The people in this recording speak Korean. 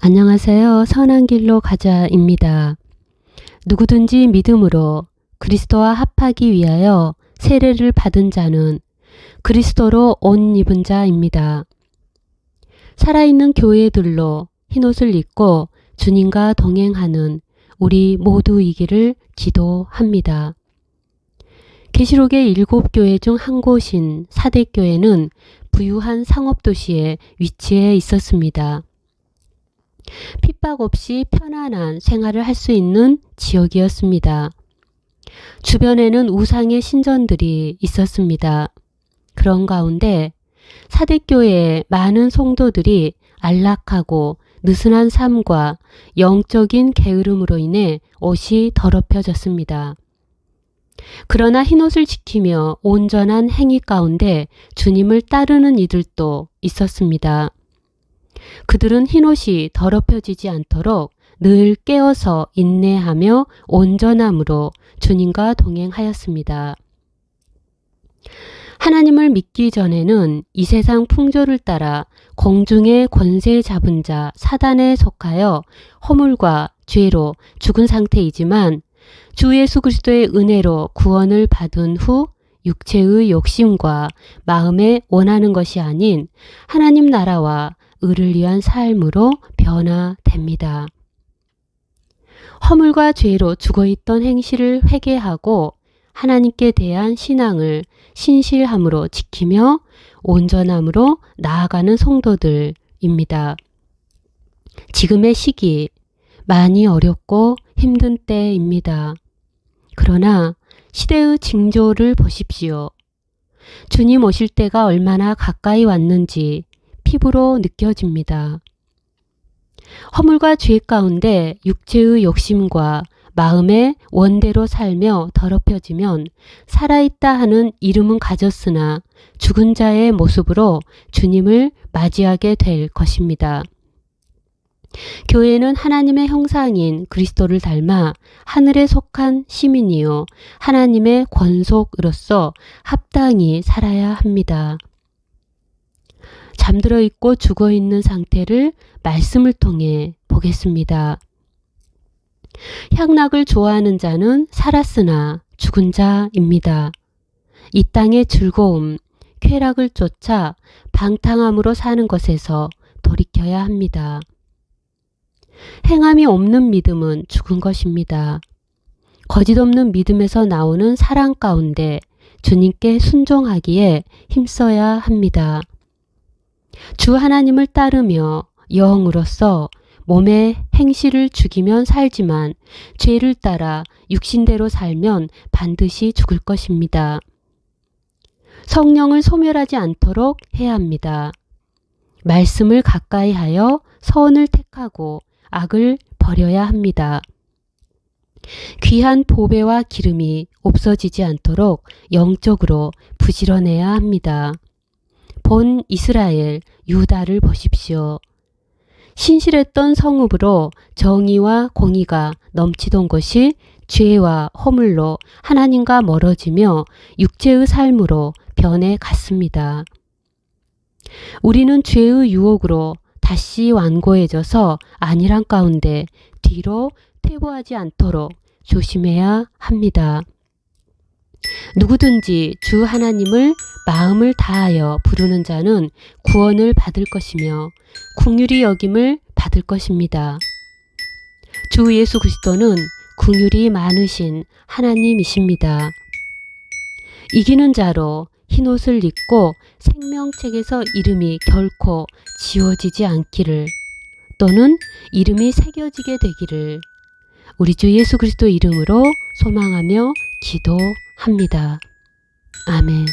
안녕하세요. 선한 길로 가자입니다. 누구든지 믿음으로 그리스도와 합하기 위하여 세례를 받은 자는 그리스도로 옷 입은 자입니다. 살아있는 교회들로 흰옷을 입고 주님과 동행하는 우리 모두이기를 기도합니다. 계시록의 7교회 중 한 곳인 사대교회는 부유한 상업도시에 위치해 있었습니다. 핍박 없이 편안한 생활을 할 수 있는 지역이었습니다. 주변에는 우상의 신전들이 있었습니다. 그런 가운데 사대교회의 많은 성도들이 안락하고 느슨한 삶과 영적인 게으름으로 인해 옷이 더럽혀졌습니다. 그러나 흰옷을 지키며 온전한 행위 가운데 주님을 따르는 이들도 있었습니다. 그들은 흰옷이 더럽혀지지 않도록 늘 깨어서 인내하며 온전함으로 주님과 동행하였습니다. 하나님을 믿기 전에는 이 세상 풍조를 따라 공중의 권세 잡은 자 사단에 속하여 허물과 죄로 죽은 상태이지만 주 예수 그리스도의 은혜로 구원을 받은 후 육체의 욕심과 마음에 원하는 것이 아닌 하나님 나라와 의를 위한 삶으로 변화됩니다. 허물과 죄로 죽어있던 행실을 회개하고 하나님께 대한 신앙을 신실함으로 지키며 온전함으로 나아가는 성도들입니다. 지금의 시기 많이 어렵고 힘든 때입니다. 그러나 시대의 징조를 보십시오. 주님 오실 때가 얼마나 가까이 왔는지 피부로 느껴집니다. 허물과 죄 가운데 육체의 욕심과 마음의 원대로 살며 더럽혀지면 살아있다 하는 이름은 가졌으나 죽은 자의 모습으로 주님을 맞이하게 될 것입니다. 교회는 하나님의 형상인 그리스도를 닮아 하늘에 속한 시민이요 하나님의 권속으로서 합당히 살아야 합니다. 잠들어 있고 죽어 있는 상태를 말씀을 통해 보겠습니다. 향락을 좋아하는 자는 살았으나 죽은 자입니다. 이 땅의 즐거움, 쾌락을 쫓아 방탕함으로 사는 것에서 돌이켜야 합니다. 행함이 없는 믿음은 죽은 것입니다. 거짓 없는 믿음에서 나오는 사랑 가운데 주님께 순종하기에 힘써야 합니다. 주 하나님을 따르며 영으로서 몸의 행실을 죽이면 살지만 죄를 따라 육신대로 살면 반드시 죽을 것입니다. 성령을 소멸하지 않도록 해야 합니다. 말씀을 가까이 하여 선을 택하고 악을 버려야 합니다. 귀한 보배와 기름이 없어지지 않도록 영적으로 부지런해야 합니다. 본 이스라엘, 유다를 보십시오. 신실했던 성읍으로 정의와 공의가 넘치던 것이 죄와 허물로 하나님과 멀어지며 육체의 삶으로 변해 갔습니다. 우리는 죄의 유혹으로 다시 완고해져서 안일한 가운데 뒤로 퇴보하지 않도록 조심해야 합니다. 누구든지 주 하나님을 마음을 다하여 부르는 자는 구원을 받을 것이며 긍휼히 여김을 받을 것입니다. 주 예수 그리스도는 긍휼이 많으신 하나님이십니다. 이기는 자로 흰옷을 입고 생명책에서 이름이 결코 지워지지 않기를 또는 이름이 새겨지게 되기를 우리 주 예수 그리스도 이름으로 소망하며 기도합니다. 아멘.